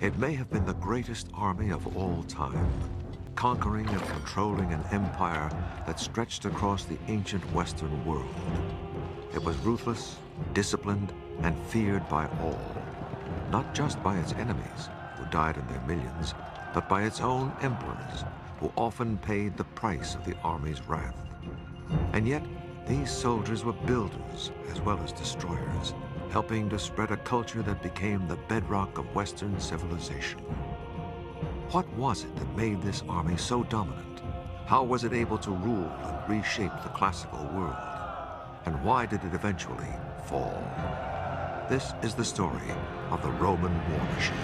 It may have been the greatest army of all time, conquering and controlling an empire that stretched across the ancient Western world. It was ruthless, disciplined, and feared by all, not just by its enemies, who died in their millions, but by its own emperors, who often paid the price of the army's wrath. And yet, these soldiers were builders as well as destroyers, helping to spread a culture that became the bedrock of Western civilization. What was it that made this army so dominant? How was it able to rule and reshape the classical world? And why did it eventually fall? This is the story of the Roman war machine.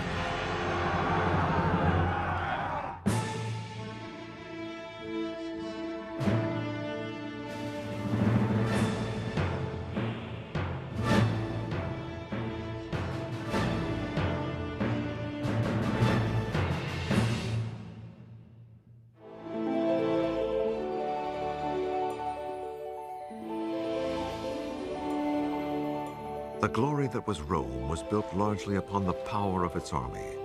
The glory that was Rome was built largely upon the power of its army.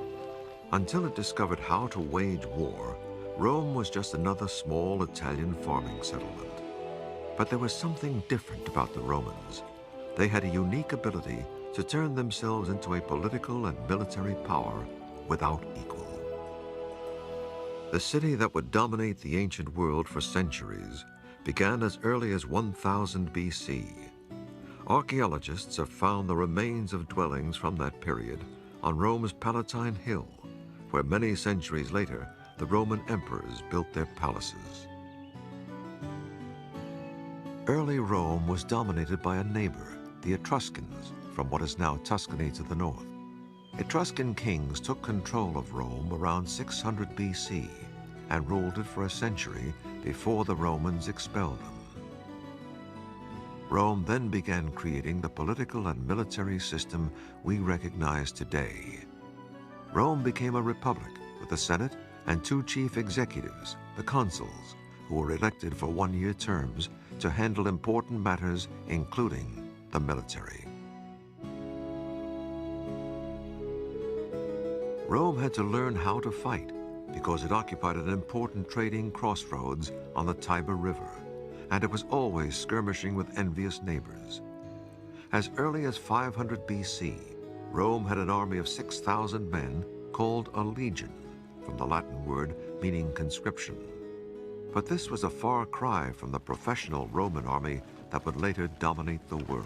Until it discovered how to wage war, Rome was just another small Italian farming settlement. But there was something different about the Romans. They had a unique ability to turn themselves into a political and military power without equal. The city that would dominate the ancient world for centuries began as early as 1000 BC. Archaeologists have found the remains of dwellings from that period on Rome's Palatine Hill, where many centuries later, the Roman emperors built their palaces. Early Rome was dominated by a neighbor, the Etruscans, from what is now Tuscany to the north. Etruscan kings took control of Rome around 600 BC and ruled it for a century before the Romans expelled them. Rome then began creating the political and military system we recognize today. Rome became a republic with a Senate and two chief executives, the consuls, who were elected for one-year terms to handle important matters, including the military. Rome had to learn how to fight because it occupied an important trading crossroads on the Tiber River, and it was always skirmishing with envious neighbors. As early as 500 BC, Rome had an army of 6,000 men called a legion, from the Latin word meaning conscription. But this was a far cry from the professional Roman army that would later dominate the world.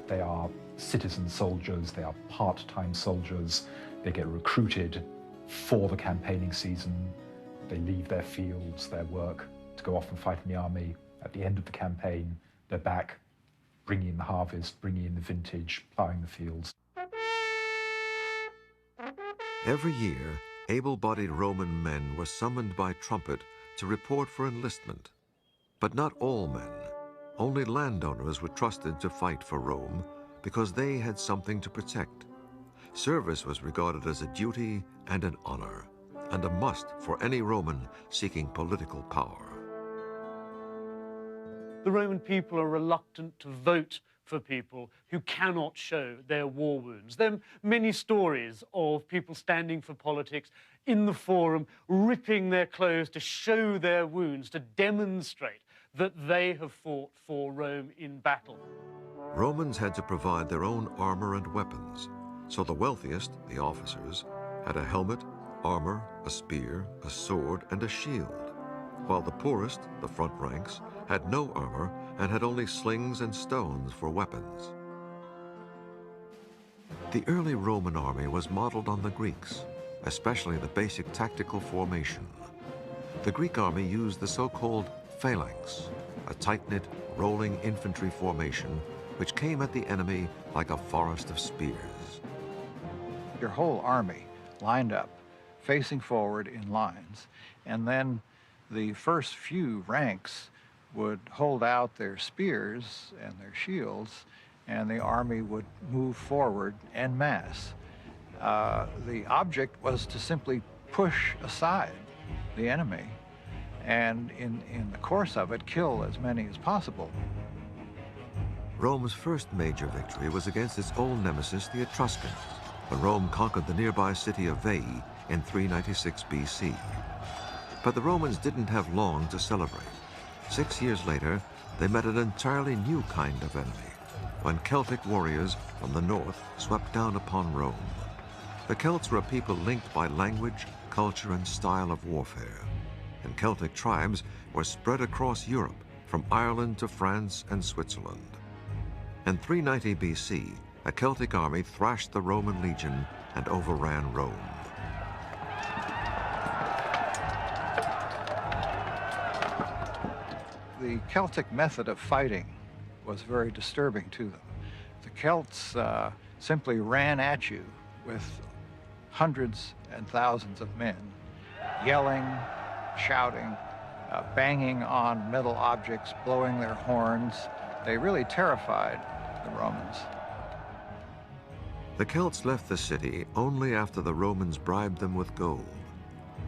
They are citizen soldiers, they are part-time soldiers, they get recruited for the campaigning season. They leave their fields, their work, to go off and fight in the army. At the end of the campaign, they're back, bringing in the harvest, bringing in the vintage, plowing the fields. Every year, able-bodied Roman men were summoned by trumpet to report for enlistment. But not all men. Only landowners were trusted to fight for Rome because they had something to protect. Service was regarded as a duty and an honor, and a must for any Roman seeking political power. The Roman people are reluctant to vote for people who cannot show their war wounds. There are many stories of people standing for politics in the forum, ripping their clothes to show their wounds, to demonstrate that they have fought for Rome in battle. Romans had to provide their own armor and weapons, so the wealthiest, the officers, had a helmet, armor, a spear, a sword, and a shield, while the poorest, the front ranks, had no armor and had only slings and stones for weapons. The early Roman army was modeled on the Greeks, especially the basic tactical formation. The Greek army used the so-called phalanx, a tight-knit, rolling infantry formation which came at the enemy like a forest of spears. Your whole army lined up, facing forward in lines, and then the first few ranks would hold out their spears and their shields, and the army would move forward en masse. The object was to simply push aside the enemy and in the course of it, kill as many as possible. Rome's first major victory was against its old nemesis, the Etruscans, when Rome conquered the nearby city of Veii in 396 BC. But the Romans didn't have long to celebrate. 6 years later, they met an entirely new kind of enemy, when Celtic warriors from the north swept down upon Rome. The Celts were a people linked by language, culture, and style of warfare. And Celtic tribes were spread across Europe, from Ireland to France and Switzerland. In 390 BC, a Celtic army thrashed the Roman legion and overran Rome. The Celtic method of fighting was very disturbing to them. The Celts simply ran at you with hundreds and thousands of men, yelling, shouting, banging on metal objects, blowing their horns. They really terrified the Romans. The Celts left the city only after the Romans bribed them with gold.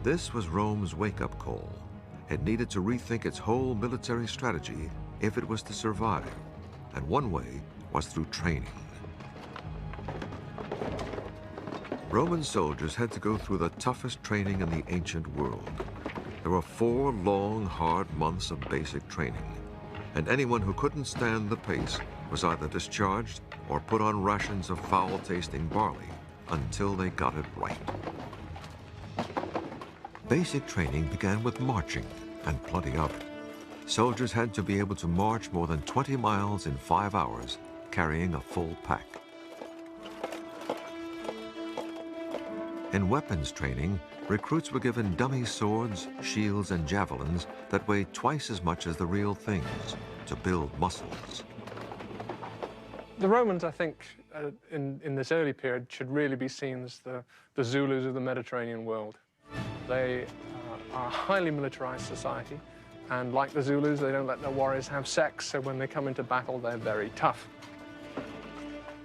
This was Rome's wake-up call. It needed to rethink its whole military strategy if it was to survive, and one way was through training. Roman soldiers had to go through the toughest training in the ancient world. There were 4 long, hard months of basic training, and anyone who couldn't stand the pace was either discharged or put on rations of foul-tasting barley until they got it right. Basic training began with marching, and plenty of it. Soldiers had to be able to march more than 20 miles in 5 hours, carrying a full pack. In weapons training, recruits were given dummy swords, shields, and javelins that weighed twice as much as the real things to build muscles. The Romans, I think, in this early period, should really be seen as the Zulus of the Mediterranean world. They are a highly militarized society, and like the Zulus, they don't let their warriors have sex, so when they come into battle, they're very tough.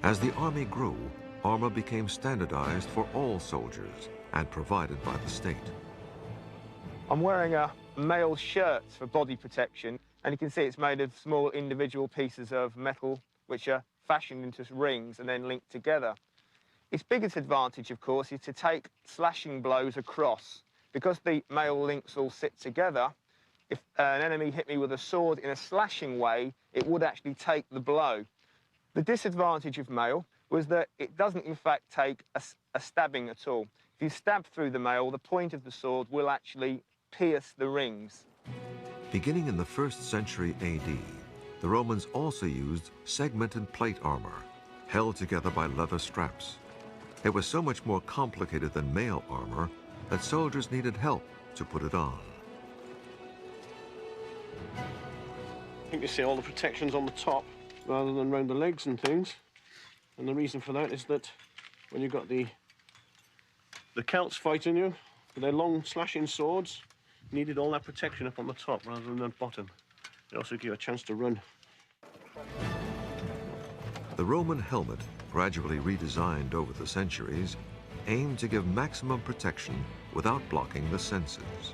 As the army grew, armor became standardized for all soldiers and provided by the state. I'm wearing a male shirt for body protection, and you can see it's made of small individual pieces of metal which are fashioned into rings and then linked together. Its biggest advantage, of course, is to take slashing blows across. Because the male links all sit together, if an enemy hit me with a sword in a slashing way, it would actually take the blow. The disadvantage of mail was that it doesn't, in fact, take a stabbing at all. If you stab through the mail, the point of the sword will actually pierce the rings. Beginning in the 1st century AD, the Romans also used segmented plate armor, held together by leather straps. It was so much more complicated than mail armor that soldiers needed help to put it on. You can see all the protections on the top rather than around the legs and things. And the reason for that is that when you've got the Celts fighting you with their long slashing swords, you needed all that protection up on the top rather than the bottom. It also gave you a chance to run. The Roman helmet, gradually redesigned over the centuries, aimed to give maximum protection without blocking the senses.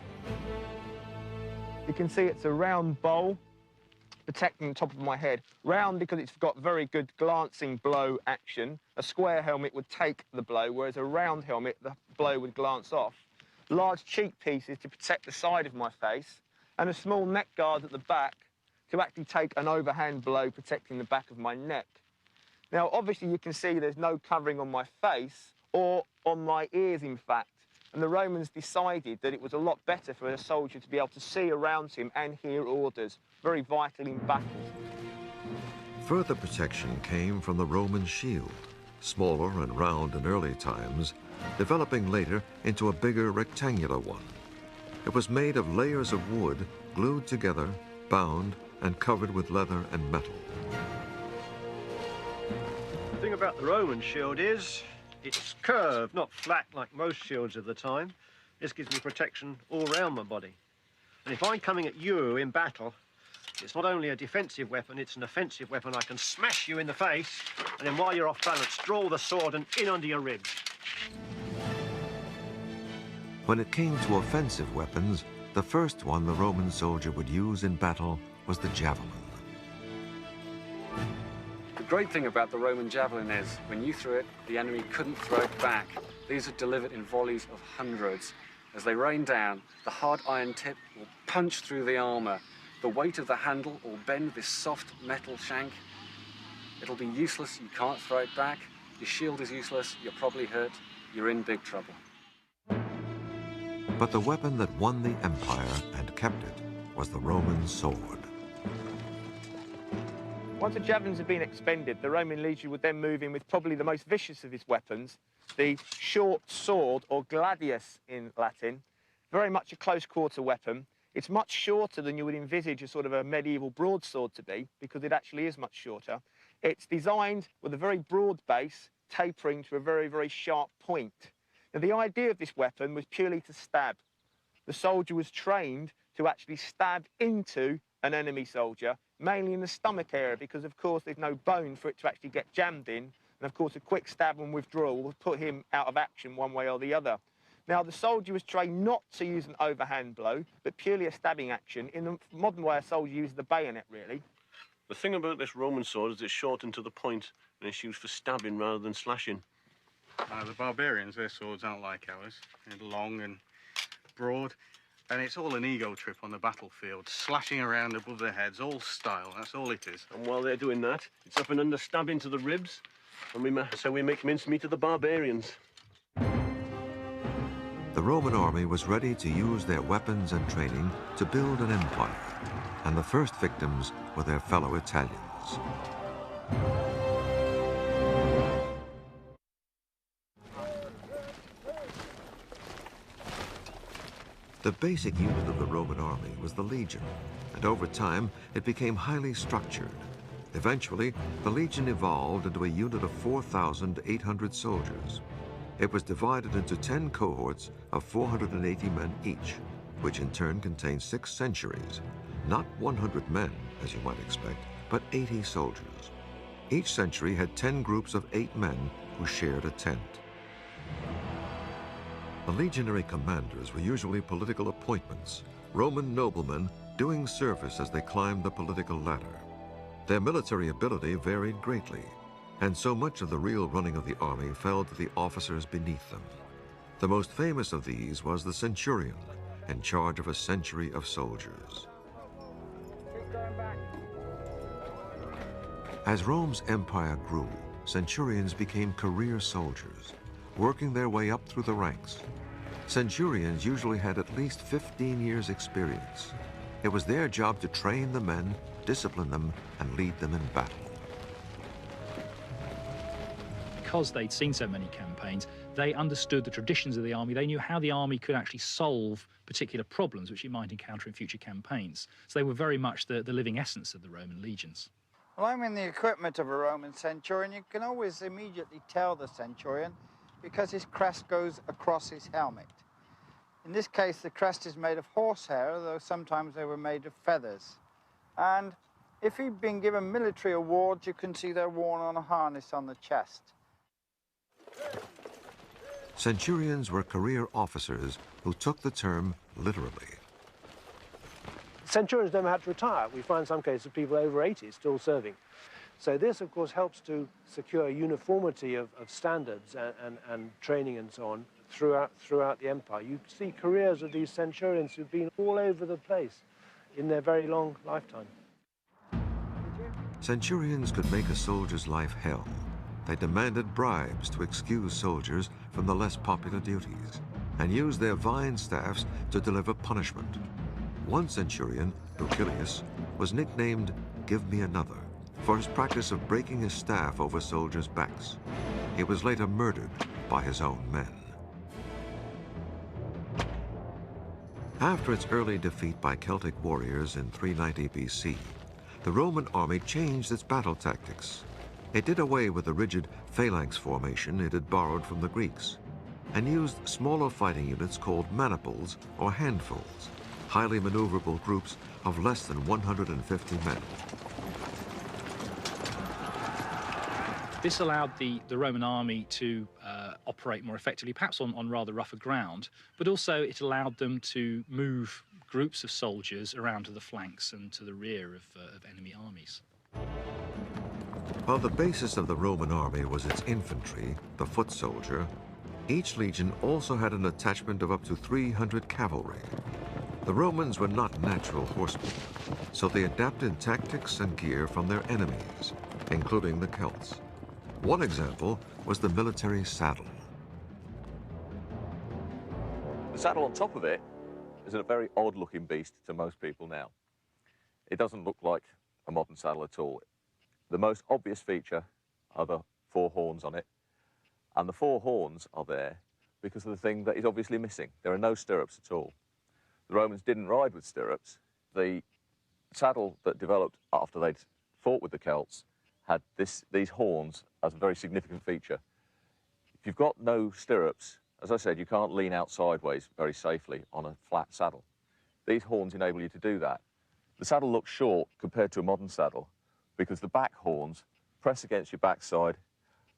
You can see it's a round bowl protecting the top of my head. Round because it's got very good glancing blow action. A square helmet would take the blow, whereas a round helmet, the blow would glance off. Large cheek pieces to protect the side of my face, and a small neck guard at the back to actually take an overhand blow protecting the back of my neck. Now, obviously, you can see there's no covering on my face or on my ears, in fact. And the Romans decided that it was a lot better for a soldier to be able to see around him and hear orders, very vital in battle. Further protection came from the Roman shield, smaller and round in early times, developing later into a bigger rectangular one. It was made of layers of wood glued together, bound, and covered with leather and metal. The thing about the Roman shield is it's curved, not flat like most shields of the time. This gives me protection all around my body. And if I'm coming at you in battle, it's not only a defensive weapon, it's an offensive weapon. I can smash you in the face, and then while you're off balance, draw the sword and in under your ribs. When it came to offensive weapons, the first one the Roman soldier would use in battle was the javelin. great thing about the Roman javelin is, when you threw it, the enemy couldn't throw it back. These are delivered in volleys of hundreds. As they rain down, the hard iron tip will punch through the armour. The weight of the handle will bend this soft metal shank. It'll be useless, you can't throw it back. Your shield is useless, you're probably hurt, you're in big trouble. But the weapon that won the empire and kept it was the Roman sword. Once the javelins had been expended, the Roman legion would then move in with probably the most vicious of his weapons, the short sword, or gladius in Latin. Very much a close-quarter weapon. It's much shorter than you would envisage a sort of a medieval broadsword to be, because it actually is much shorter. It's designed with a very broad base, tapering to a very, very sharp point. Now, the idea of this weapon was purely to stab. The soldier was trained to actually stab into an enemy soldier, mainly in the stomach area, because, of course, there's no bone for it to actually get jammed in. And, of course, a quick stab and withdrawal will put him out of action one way or the other. Now, the soldier was trained not to use an overhand blow, but purely a stabbing action. In the modern way, a soldier uses the bayonet, really. The thing about this Roman sword is it's shortened to the point, and it's used for stabbing rather than slashing. The barbarians, their swords aren't like ours. They're long and broad, and it's all an ego trip on the battlefield, slashing around above their heads, all style, that's all it is. And while they're doing that, it's up and under stabbing to the ribs, and so we make mincemeat of the barbarians. The Roman army was ready to use their weapons and training to build an empire, and the first victims were their fellow Italians. The basic unit of the Roman army was the legion, and over time it became highly structured. Eventually, the legion evolved into a unit of 4,800 soldiers. It was divided into 10 cohorts of 480 men each, which in turn contained 6 centuries. Not 100 men, as you might expect, but 80 soldiers. Each century had 10 groups of 8 men who shared a tent. The legionary commanders were usually political appointments, Roman noblemen doing service as they climbed the political ladder. Their military ability varied greatly, and so much of the real running of the army fell to the officers beneath them. The most famous of these was the centurion, in charge of a century of soldiers. As Rome's empire grew, centurions became career soldiers, working their way up through the ranks. Centurions usually had at least 15 years' experience. It was their job to train the men, discipline them, and lead them in battle. Because they'd seen so many campaigns, they understood the traditions of the army. They knew how the army could actually solve particular problems which it might encounter in future campaigns. So they were very much the living essence of the Roman legions. Well, I'm in the equipment of a Roman centurion. You can always immediately tell the centurion because his crest goes across his helmet. In this case, the crest is made of horsehair, though sometimes they were made of feathers. And if he'd been given military awards, you can see they're worn on a harness on the chest. Centurions were career officers who took the term literally. Centurions never had to retire. We find some cases of people over 80 still serving. So this, of course, helps to secure uniformity of standards and training and so on throughout the empire. You see careers of these centurions who've been all over the place in their very long lifetime. Centurions could make a soldier's life hell. They demanded bribes to excuse soldiers from the less popular duties and used their vine staffs to deliver punishment. One centurion, Lucilius, was nicknamed "Give Me Another" for his practice of breaking his staff over soldiers' backs. He was later murdered by his own men. After its early defeat by Celtic warriors in 390 BC, the Roman army changed its battle tactics. It did away with the rigid phalanx formation it had borrowed from the Greeks and used smaller fighting units called maniples or handfuls, highly maneuverable groups of less than 150 men. This allowed the Roman army to operate more effectively, perhaps on rather rougher ground, but also it allowed them to move groups of soldiers around to the flanks and to the rear of enemy armies. While the basis of the Roman army was its infantry, the foot soldier, each legion also had an attachment of up to 300 cavalry. The Romans were not natural horsemen, so they adapted tactics and gear from their enemies, including the Celts. One example was the military saddle. The saddle on top of it is a very odd-looking beast to most people now. It doesn't look like a modern saddle at all. The most obvious feature are the 4 horns on it, and the 4 horns are there because of the thing that is obviously missing. There are no stirrups at all. The Romans didn't ride with stirrups. The saddle that developed after they'd fought with the Celts had these horns as a very significant feature. If you've got no stirrups, as I said, you can't lean out sideways very safely on a flat saddle. These horns enable you to do that. The saddle looks short compared to a modern saddle because the back horns press against your backside,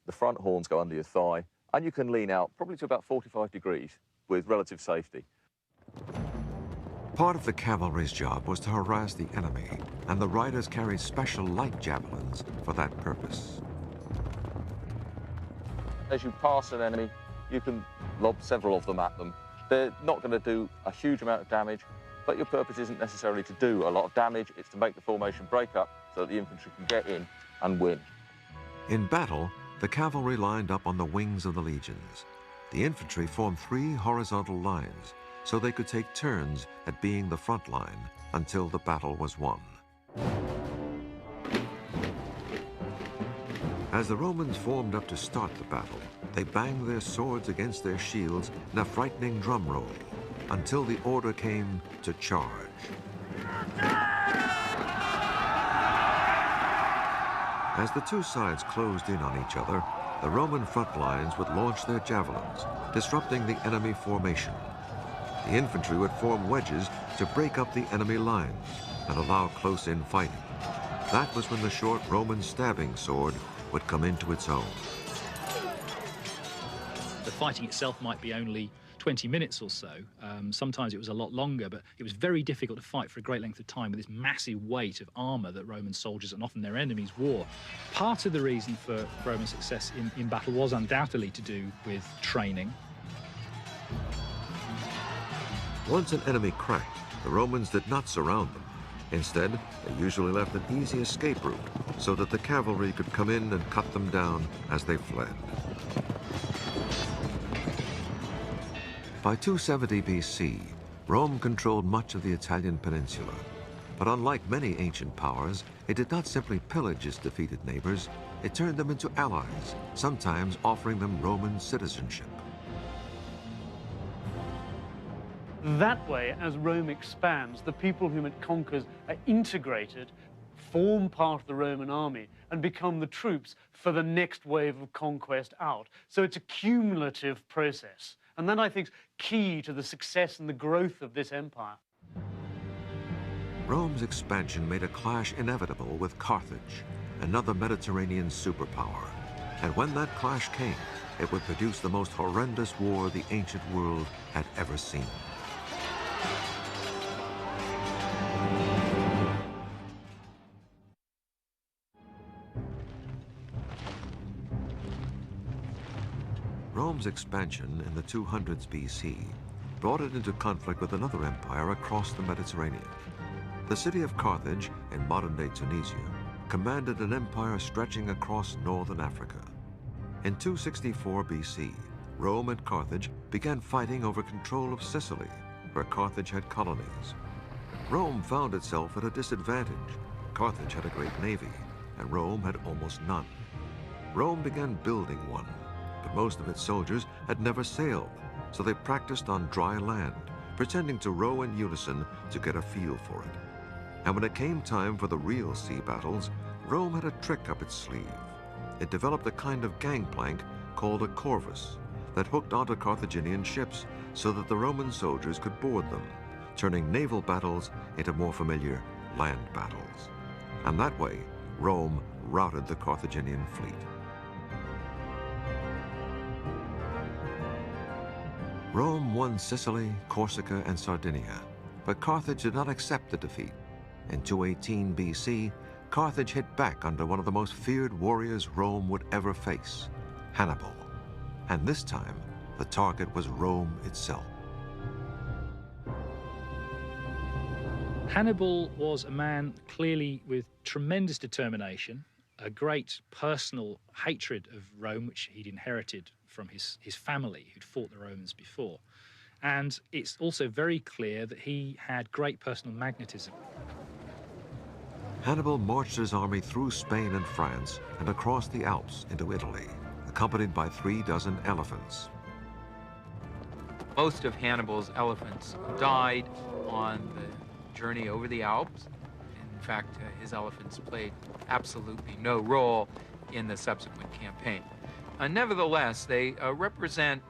the front horns go under your thigh, and you can lean out probably to about 45 degrees with relative safety. Part of the cavalry's job was to harass the enemy, and the riders carried special light javelins for that purpose. As you pass an enemy, you can lob several of them at them. They're not going to do a huge amount of damage, but your purpose isn't necessarily to do a lot of damage. It's to make the formation break up so that the infantry can get in and win. In battle, the cavalry lined up on the wings of the legions. The infantry formed 3 horizontal lines, so they could take turns at being the front line until the battle was won. As the Romans formed up to start the battle, they banged their swords against their shields in a frightening drum roll until the order came to charge. As the 2 sides closed in on each other, the Roman front lines would launch their javelins, disrupting the enemy formation. The infantry would form wedges to break up the enemy lines and allow close-in fighting. That was when the short Roman stabbing sword would come into its own. The fighting itself might be only 20 minutes or so. Sometimes it was a lot longer, but it was very difficult to fight for a great length of time with this massive weight of armour that Roman soldiers and often their enemies wore. Part of the reason for Roman success in battle was undoubtedly to do with training. Once an enemy cracked, the Romans did not surround them. Instead, they usually left an easy escape route so that the cavalry could come in and cut them down as they fled. By 270 BC, Rome controlled much of the Italian peninsula. But unlike many ancient powers, it did not simply pillage its defeated neighbors, it turned them into allies, sometimes offering them Roman citizenship. That way, as Rome expands, the people whom it conquers are integrated, form part of the Roman army, and become the troops for the next wave of conquest out. So it's a cumulative process. And that, I think, is key to the success and the growth of this empire. Rome's expansion made a clash inevitable with Carthage, another Mediterranean superpower. And when that clash came, it would produce the most horrendous war the ancient world had ever seen. Rome's expansion in the 200s BC brought it into conflict with another empire across the Mediterranean. The city of Carthage, in modern-day Tunisia, commanded an empire stretching across northern Africa. In 264 BC, Rome and Carthage began fighting over control of Sicily, where Carthage had colonies. Rome found itself at a disadvantage. Carthage had a great navy, and Rome had almost none. Rome began building one, but most of its soldiers had never sailed, so they practiced on dry land, pretending to row in unison to get a feel for it. And when it came time for the real sea battles, Rome had a trick up its sleeve. It developed a kind of gangplank called a corvus that hooked onto Carthaginian ships so that the Roman soldiers could board them, turning naval battles into more familiar land battles. And that way, Rome routed the Carthaginian fleet. Rome won Sicily, Corsica, and Sardinia, but Carthage did not accept the defeat. In 218 BC, Carthage hit back under one of the most feared warriors Rome would ever face, Hannibal. And this time, the target was Rome itself. Hannibal was a man clearly with tremendous determination, a great personal hatred of Rome, which he'd inherited from his family who'd fought the Romans before. And it's also very clear that he had great personal magnetism. Hannibal marched his army through Spain and France and across the Alps into Italy, accompanied by 36 elephants. Most of Hannibal's elephants died on the journey over the Alps. In fact, his elephants played absolutely no role in the subsequent campaign. Nevertheless, they represent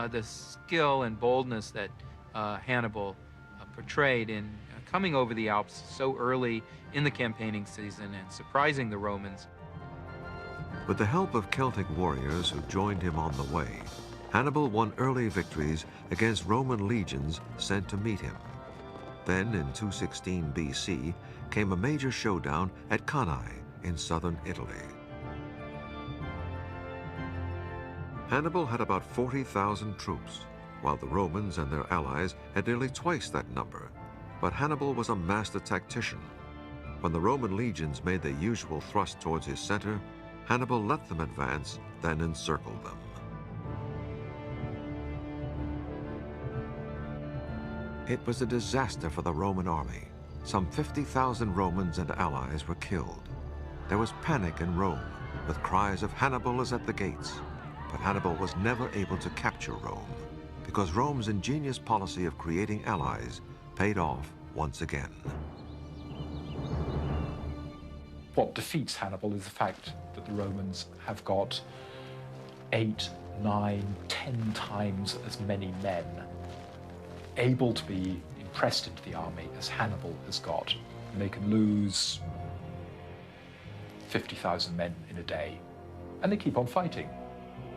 the skill and boldness that Hannibal portrayed in coming over the Alps so early in the campaigning season and surprising the Romans. With the help of Celtic warriors who joined him on the way, Hannibal won early victories against Roman legions sent to meet him. Then, in 216 BC, came a major showdown at Cannae in southern Italy. Hannibal had about 40,000 troops, while the Romans and their allies had nearly twice that number. But Hannibal was a master tactician. When the Roman legions made their usual thrust towards his center, Hannibal let them advance, then encircled them. It was a disaster for the Roman army. Some 50,000 Romans and allies were killed. There was panic in Rome, with cries of "Hannibal is at the gates." But Hannibal was never able to capture Rome, because Rome's ingenious policy of creating allies paid off once again. What defeats Hannibal is the fact that the Romans have got 8, 9, 10 times as many men able to be impressed into the army as Hannibal has got. And they can lose 50,000 men in a day. And they keep on fighting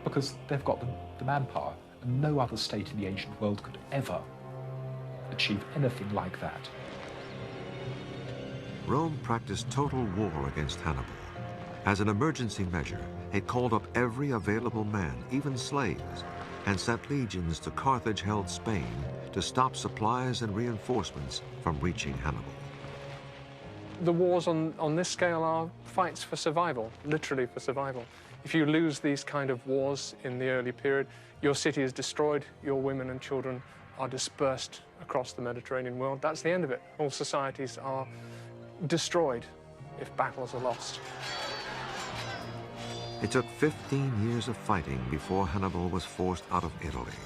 because they've got the manpower. And no other state in the ancient world could ever achieve anything like that. Rome practiced total war against Hannibal. As an emergency measure, it called up every available man, even slaves, and sent legions to Carthage-held Spain to stop supplies and reinforcements from reaching Hannibal. The wars on this scale are fights for survival, literally for survival. If you lose these kind of wars in the early period, your city is destroyed, your women and children are dispersed across the Mediterranean world. That's the end of it. All societies are destroyed if battles are lost. It took 15 years of fighting before Hannibal was forced out of Italy.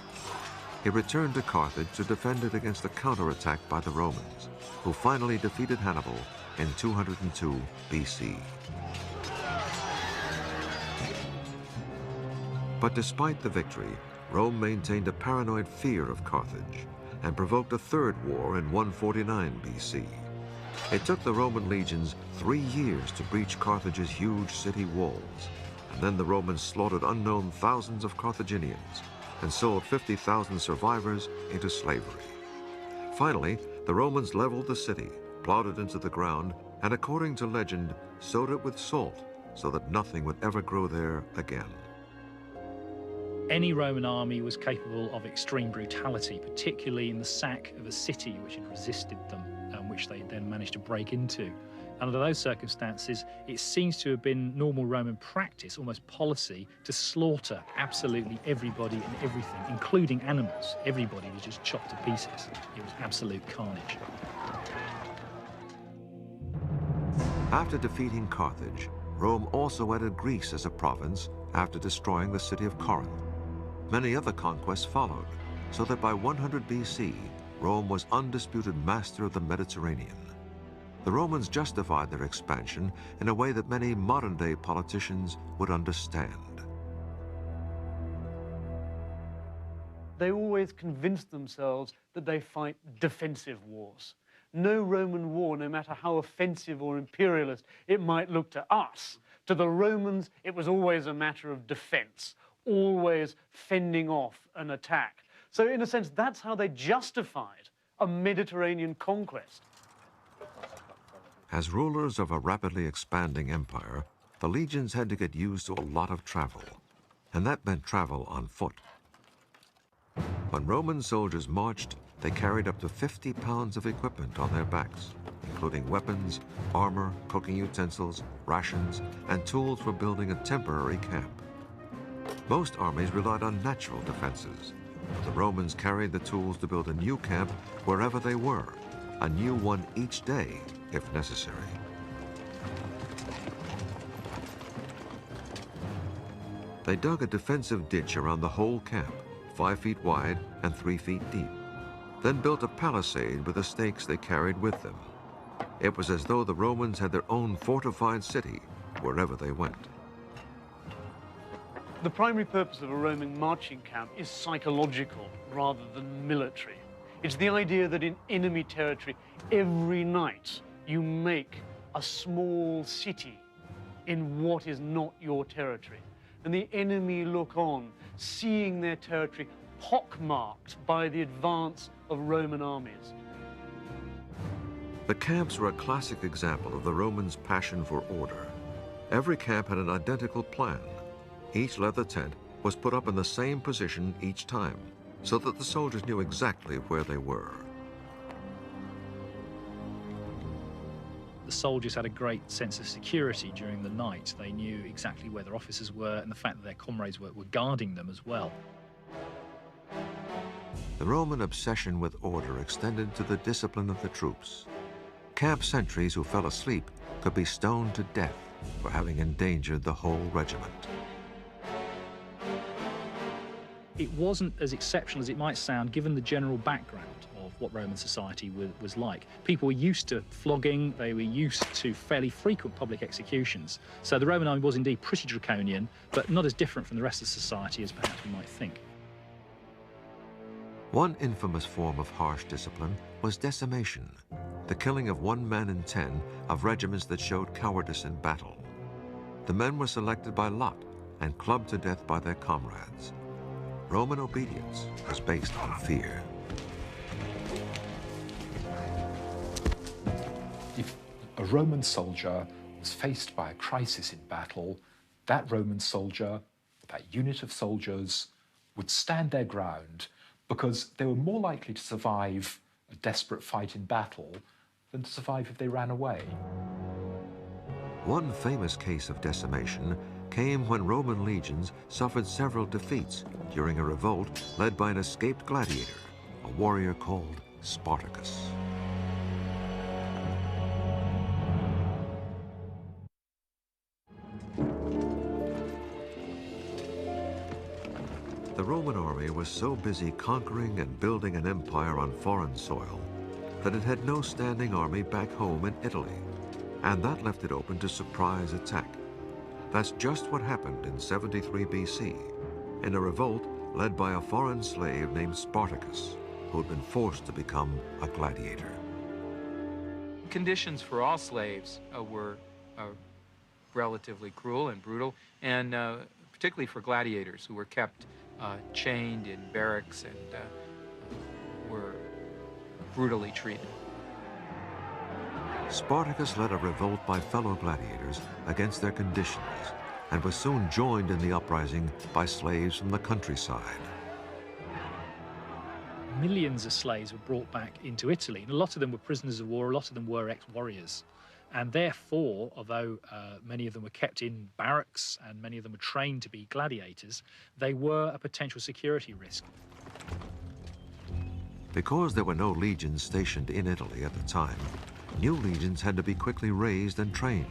He returned to Carthage to defend it against a counterattack by the Romans, who finally defeated Hannibal in 202 BC. But despite the victory, Rome maintained a paranoid fear of Carthage and provoked a third war in 149 BC. It took the Roman legions 3 years to breach Carthage's huge city walls, and then the Romans slaughtered unknown thousands of Carthaginians and sold 50,000 survivors into slavery. Finally, the Romans leveled the city, plowed it into the ground, and according to legend, sowed it with salt so that nothing would ever grow there again. Any Roman army was capable of extreme brutality, particularly in the sack of a city which had resisted them, which they then managed to break into. Under those circumstances, it seems to have been normal Roman practice, almost policy, to slaughter absolutely everybody and everything, including animals. Everybody was just chopped to pieces. It was absolute carnage. After defeating Carthage, Rome also added Greece as a province after destroying the city of Corinth. Many other conquests followed, so that by 100 BC, Rome was undisputed master of the Mediterranean. The Romans justified their expansion in a way that many modern-day politicians would understand. They always convinced themselves that they fight defensive wars. No Roman war, no matter how offensive or imperialist it might look to us, to the Romans it was always a matter of defense, always fending off an attack. So in a sense, that's how they justified a Mediterranean conquest. As rulers of a rapidly expanding empire, the legions had to get used to a lot of travel, and that meant travel on foot. When Roman soldiers marched, they carried up to 50 pounds of equipment on their backs, including weapons, armor, cooking utensils, rations, and tools for building a temporary camp. Most armies relied on natural defenses, but the Romans carried the tools to build a new camp wherever they were, a new one each day, if necessary. They dug a defensive ditch around the whole camp, 5 feet wide and 3 feet deep, then built a palisade with the stakes they carried with them. It was as though the Romans had their own fortified city wherever they went. The primary purpose of a Roman marching camp is psychological rather than military. It's the idea that in enemy territory, every night you make a small city in what is not your territory. And the enemy look on, seeing their territory pockmarked by the advance of Roman armies. The camps were a classic example of the Romans' passion for order. Every camp had an identical plan. Each leather tent was put up in the same position each time, so that the soldiers knew exactly where they were. The soldiers had a great sense of security during the night. They knew exactly where their officers were, and the fact that their comrades were guarding them as well. The Roman obsession with order extended to the discipline of the troops. Camp sentries who fell asleep could be stoned to death for having endangered the whole regiment. It wasn't as exceptional as it might sound, given the general background of what Roman society was like. People were used to flogging, they were used to fairly frequent public executions. So the Roman army was indeed pretty draconian, but not as different from the rest of society as perhaps we might think. One infamous form of harsh discipline was decimation, the killing of 1 man in 10 of regiments that showed cowardice in battle. The men were selected by lot and clubbed to death by their comrades. Roman obedience was based on fear. If a Roman soldier was faced by a crisis in battle, that Roman soldier, that unit of soldiers, would stand their ground because they were more likely to survive a desperate fight in battle than to survive if they ran away. One famous case of decimation came when Roman legions suffered several defeats during a revolt led by an escaped gladiator, a warrior called Spartacus. The Roman army was so busy conquering and building an empire on foreign soil that it had no standing army back home in Italy, and that left it open to surprise attack. That's just what happened in 73 BC, in a revolt led by a foreign slave named Spartacus, who had been forced to become a gladiator. Conditions for all slaves were relatively cruel and brutal, and particularly for gladiators who were kept chained in barracks and were brutally treated. Spartacus led a revolt by fellow gladiators against their conditions and was soon joined in the uprising by slaves from the countryside. Millions of slaves were brought back into Italy, and a lot of them were prisoners of war, a lot of them were ex-warriors. And therefore, although many of them were kept in barracks and many of them were trained to be gladiators, they were a potential security risk. Because there were no legions stationed in Italy at the time, new legions had to be quickly raised and trained.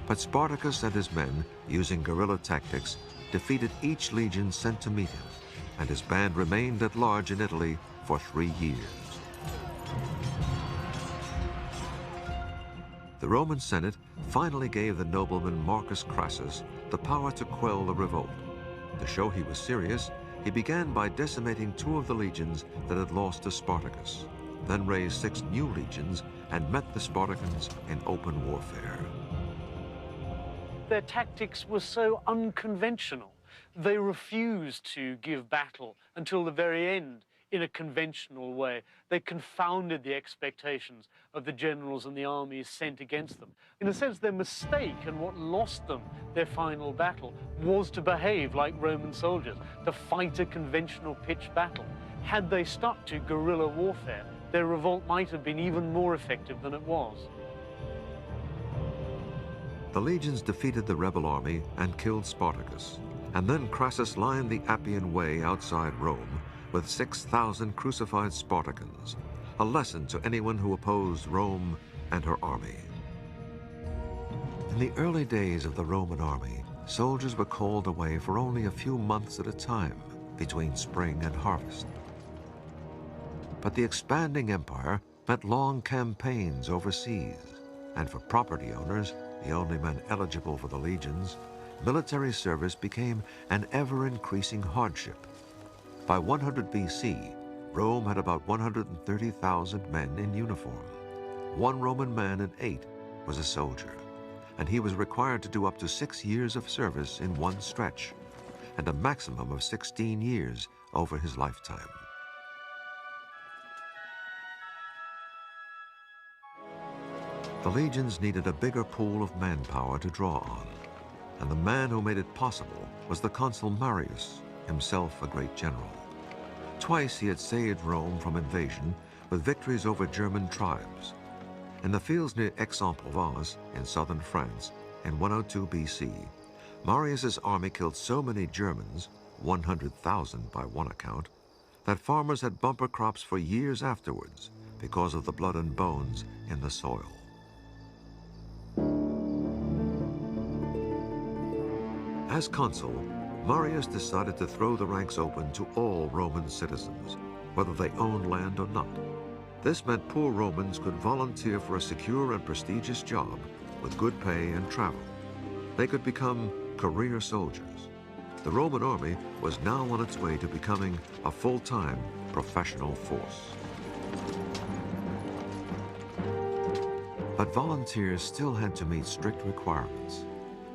But Spartacus and his men, using guerrilla tactics, defeated each legion sent to meet him, and his band remained at large in Italy for 3 years. The Roman Senate finally gave the nobleman Marcus Crassus the power to quell the revolt. To show he was serious, he began by decimating 2 of the legions that had lost to Spartacus, then raised 6 new legions and met the Spartans in open warfare. Their tactics were so unconventional. They refused to give battle until the very end in a conventional way. They confounded the expectations of the generals and the armies sent against them. In a sense, their mistake and what lost them their final battle was to behave like Roman soldiers, to fight a conventional pitched battle. Had they stuck to guerrilla warfare, their revolt might have been even more effective than it was. The legions defeated the rebel army and killed Spartacus, and then Crassus lined the Appian Way outside Rome with 6,000 crucified Spartans, a lesson to anyone who opposed Rome and her army. In the early days of the Roman army, soldiers were called away for only a few months at a time between spring and harvest. But the expanding empire meant long campaigns overseas, and for property owners, the only men eligible for the legions, military service became an ever-increasing hardship. By 100 BC, Rome had about 130,000 men in uniform. One Roman man in 8 was a soldier, and he was required to do up to 6 years of service in one stretch, and a maximum of 16 years over his lifetime. The legions needed a bigger pool of manpower to draw on, and the man who made it possible was the consul Marius, himself a great general. Twice he had saved Rome from invasion with victories over German tribes. In the fields near Aix-en-Provence in southern France in 102 BC, Marius's army killed so many Germans, 100,000 by one account, that farmers had bumper crops for years afterwards because of the blood and bones in the soil. As consul, Marius decided to throw the ranks open to all Roman citizens, whether they owned land or not. This meant poor Romans could volunteer for a secure and prestigious job with good pay and travel. They could become career soldiers. The Roman army was now on its way to becoming a full-time professional force. But volunteers still had to meet strict requirements.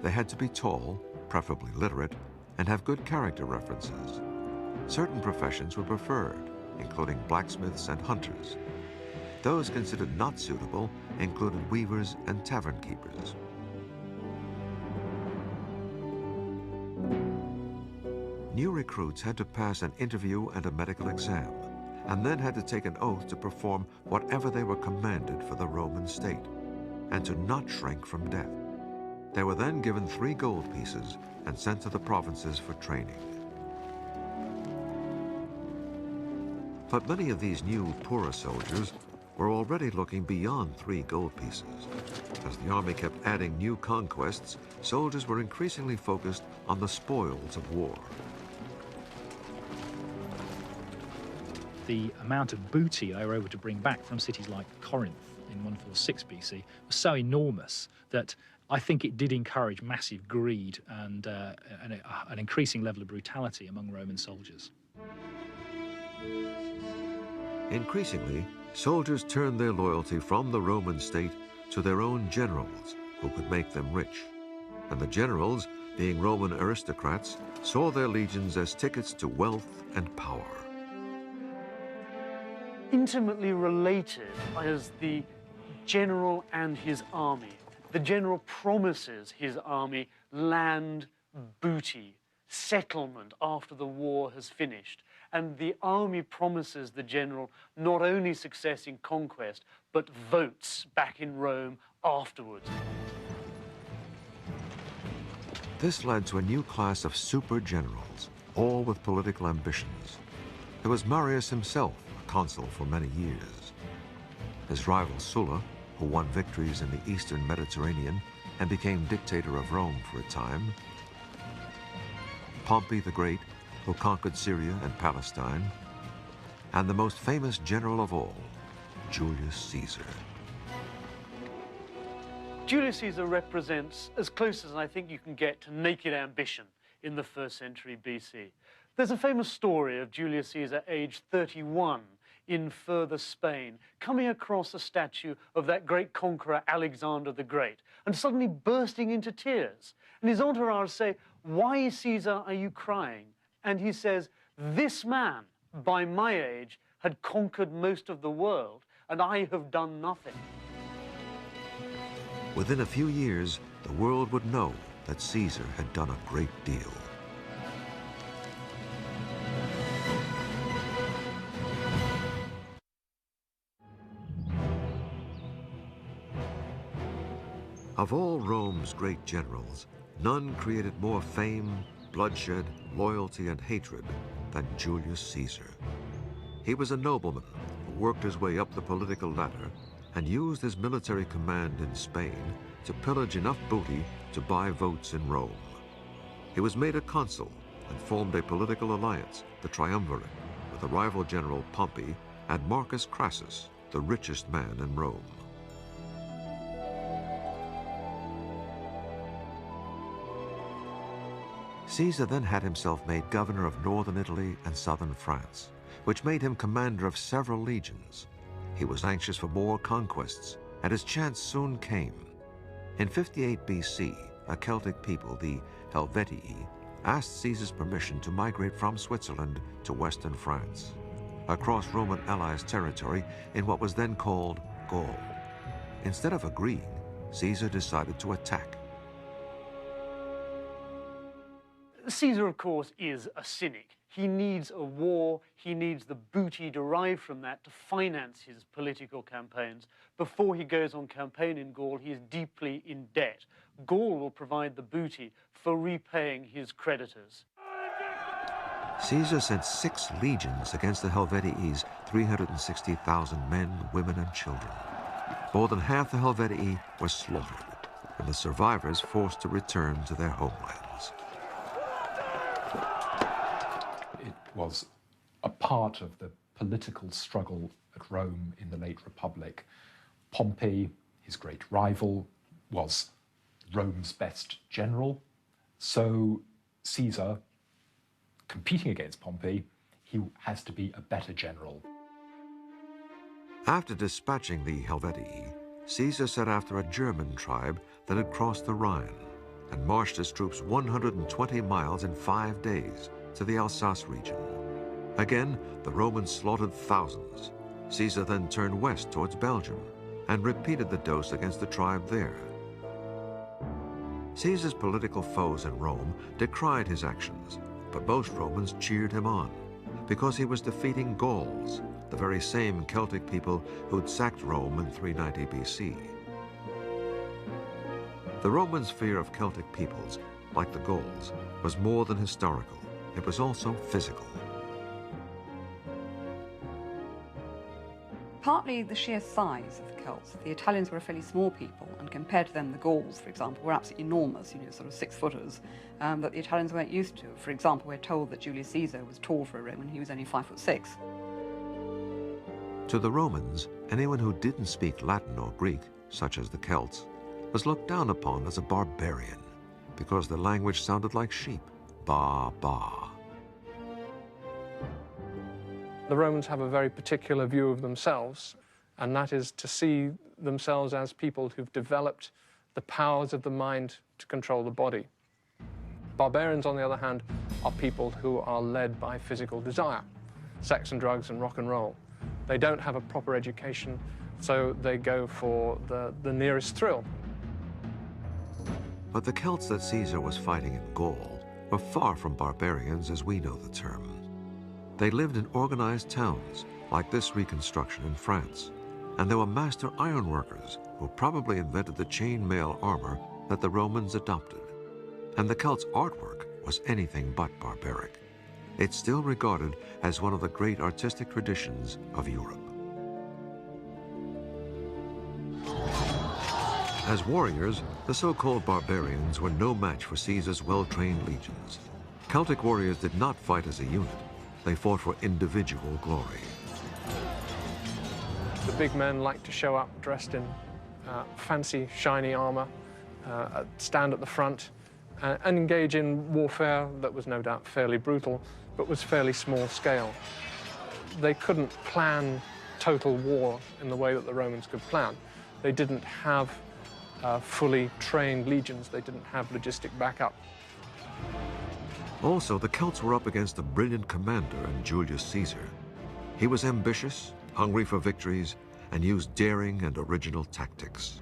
They had to be tall, preferably literate, and have good character references. Certain professions were preferred, including blacksmiths and hunters. Those considered not suitable included weavers and tavern keepers. New recruits had to pass an interview and a medical exam, and then had to take an oath to perform whatever they were commanded for the Roman state, and to not shrink from death. They were then given 3 gold pieces and sent to the provinces for training. But many of these new, poorer soldiers were already looking beyond 3 gold pieces. As the army kept adding new conquests, soldiers were increasingly focused on the spoils of war. The amount of booty they were able to bring back from cities like Corinth in 146 BC was so enormous that I think it did encourage massive greed and an increasing level of brutality among Roman soldiers. Increasingly, soldiers turned their loyalty from the Roman state to their own generals, who could make them rich. And the generals, being Roman aristocrats, saw their legions as tickets to wealth and power. Intimately related is the general and his army. The general promises his army land, booty, settlement after the war has finished. And the army promises the general not only success in conquest, but votes back in Rome afterwards. This led to a new class of super generals, all with political ambitions. There was Marius himself, a consul for many years. His rival Sulla, who won victories in the eastern Mediterranean and became dictator of Rome for a time. Pompey the Great, who conquered Syria and Palestine. And the most famous general of all, Julius Caesar. Julius Caesar represents as close as I think you can get to naked ambition in the 1st century BC. There's a famous story of Julius Caesar, aged 31, in further Spain, coming across a statue of that great conqueror Alexander the Great, and suddenly bursting into tears. And his entourage say, "Why, Caesar, are you crying?" And he says, "This man, by my age, had conquered most of the world, and I have done nothing. Within a few years, the world would know that Caesar had done a great deal. Of all Rome's great generals, none created more fame, bloodshed, loyalty, and hatred than Julius Caesar. He was a nobleman who worked his way up the political ladder and used his military command in Spain to pillage enough booty to buy votes in Rome. He was made a consul and formed a political alliance, the Triumvirate, with the rival general Pompey and Marcus Crassus, the richest man in Rome. Caesar then had himself made governor of northern Italy and southern France, which made him commander of several legions. He was anxious for more conquests, and his chance soon came. In 58 BC, a Celtic people, the Helvetii, asked Caesar's permission to migrate from Switzerland to western France, across Roman allies' territory in what was then called Gaul. Instead of agreeing, Caesar decided to attack. Caesar, of course, is a cynic. He needs a war, he needs the booty derived from that to finance his political campaigns. Before he goes on campaign in Gaul, he is deeply in debt. Gaul will provide the booty for repaying his creditors. Caesar sent 6 legions against the Helvetii, 360,000 men, women, and children. More than half the Helvetii were slaughtered, and the survivors forced to return to their homelands. It was a part of the political struggle at Rome in the late Republic. Pompey, his great rival, was Rome's best general. So Caesar, competing against Pompey, he has to be a better general. After dispatching the Helvetii, Caesar set after a German tribe that had crossed the Rhine and marched his troops 120 miles in 5 days to the Alsace region. Again, the Romans slaughtered thousands. Caesar then turned west towards Belgium and repeated the dose against the tribe there. Caesar's political foes in Rome decried his actions, but most Romans cheered him on because he was defeating Gauls, the very same Celtic people who'd sacked Rome in 390 BC. The Romans' fear of Celtic peoples, like the Gauls, was more than historical. It was also physical. Partly the sheer size of the Celts. The Italians were a fairly small people, and compared to them, the Gauls, for example, were absolutely enormous, sort of 6-footers, that the Italians weren't used to. For example, we're told that Julius Caesar was tall for a Roman. He was only 5'6". To the Romans, anyone who didn't speak Latin or Greek, such as the Celts, was looked down upon as a barbarian because the language sounded like sheep. Ba, ba. The Romans have a very particular view of themselves, and that is to see themselves as people who've developed the powers of the mind to control the body. Barbarians, on the other hand, are people who are led by physical desire, sex and drugs and rock and roll. They don't have a proper education, so they go for the nearest thrill. But the Celts that Caesar was fighting in Gaul were far from barbarians as we know the term. They lived in organized towns, like this reconstruction in France, and they were master ironworkers who probably invented the chainmail armor that the Romans adopted. And the Celts' artwork was anything but barbaric. It's still regarded as one of the great artistic traditions of Europe. As warriors, the so-called barbarians were no match for Caesar's well-trained legions. Celtic warriors did not fight as a unit. They fought for individual glory. The big men like to show up dressed in fancy, shiny armor, stand at the front, and engage in warfare that was no doubt fairly brutal, but was fairly small scale. They couldn't plan total war in the way that the Romans could plan. They didn't have fully trained legions. They didn't have logistic backup. Also, the Celts were up against a brilliant commander in Julius Caesar. He was ambitious, hungry for victories, and used daring and original tactics.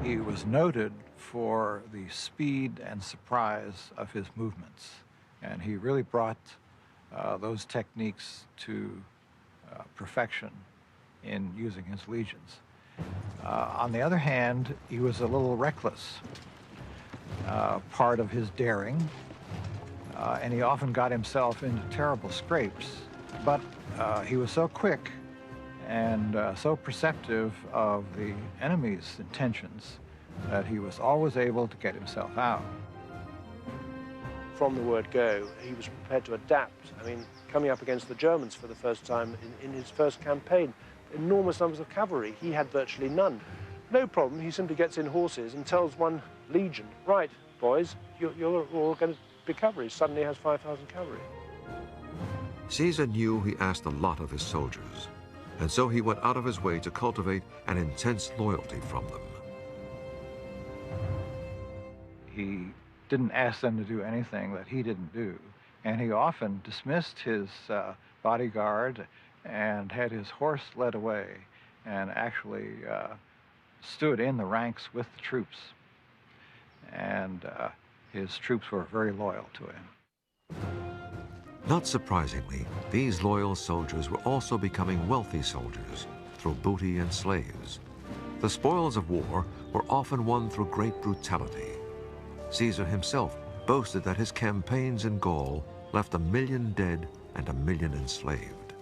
He was noted for the speed and surprise of his movements, and he really brought those techniques to perfection in using his legions. On the other hand, he was a little reckless. Part of his daring, and he often got himself into terrible scrapes, but he was so quick and so perceptive of the enemy's intentions that he was always able to get himself out. From the word go, he was prepared to adapt. I mean, coming up against the Germans for the first time in his first campaign, enormous numbers of cavalry, he had virtually none. No problem, he simply gets in horses and tells one legion, right, boys, you're all going to be cavalry. Suddenly has 5,000 cavalry. Caesar knew he asked a lot of his soldiers, and so he went out of his way to cultivate an intense loyalty from them. He didn't ask them to do anything that he didn't do, and he often dismissed his bodyguard and had his horse led away and actually stood in the ranks with the troops. And his troops were very loyal to him. Not surprisingly, these loyal soldiers were also becoming wealthy soldiers through booty and slaves. The spoils of war were often won through great brutality. Caesar himself boasted that his campaigns in Gaul left 1 million dead and 1 million enslaved.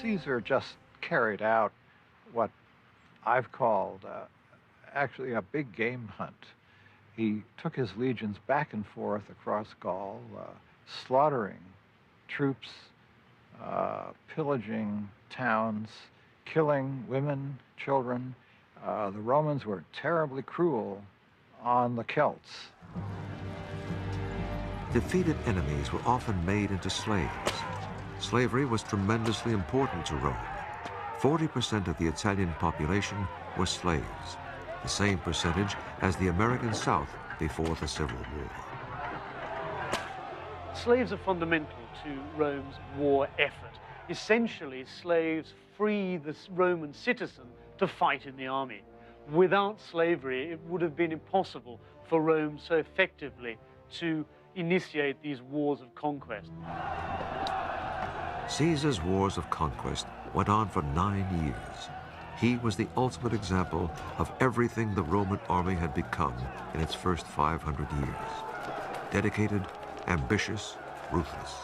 Caesar just carried out what I've called actually a big game hunt. He took his legions back and forth across Gaul, slaughtering troops, pillaging towns, killing women, children. The Romans were terribly cruel on the Celts. Defeated enemies were often made into slaves. Slavery was tremendously important to Rome. 40% of the Italian population were slaves, the same percentage as the American South before the Civil War. Slaves are fundamental to Rome's war effort. Essentially, slaves free the Roman citizen to fight in the army. Without slavery, it would have been impossible for Rome so effectively to initiate these wars of conquest. Caesar's wars of conquest went on for 9 years. He was the ultimate example of everything the Roman army had become in its first 500 years. Dedicated, ambitious, ruthless.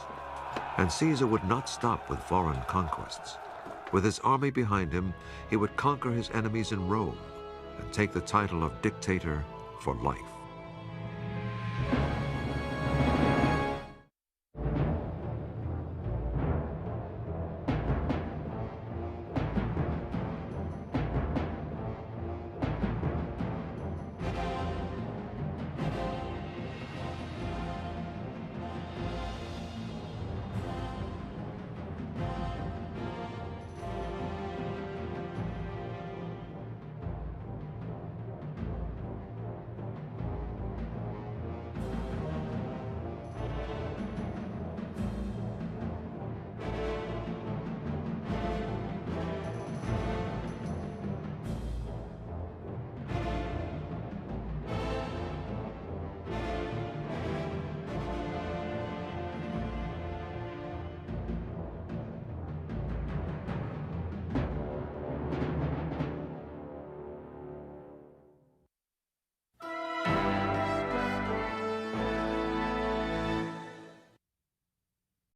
And Caesar would not stop with foreign conquests. With his army behind him, he would conquer his enemies in Rome and take the title of dictator for life.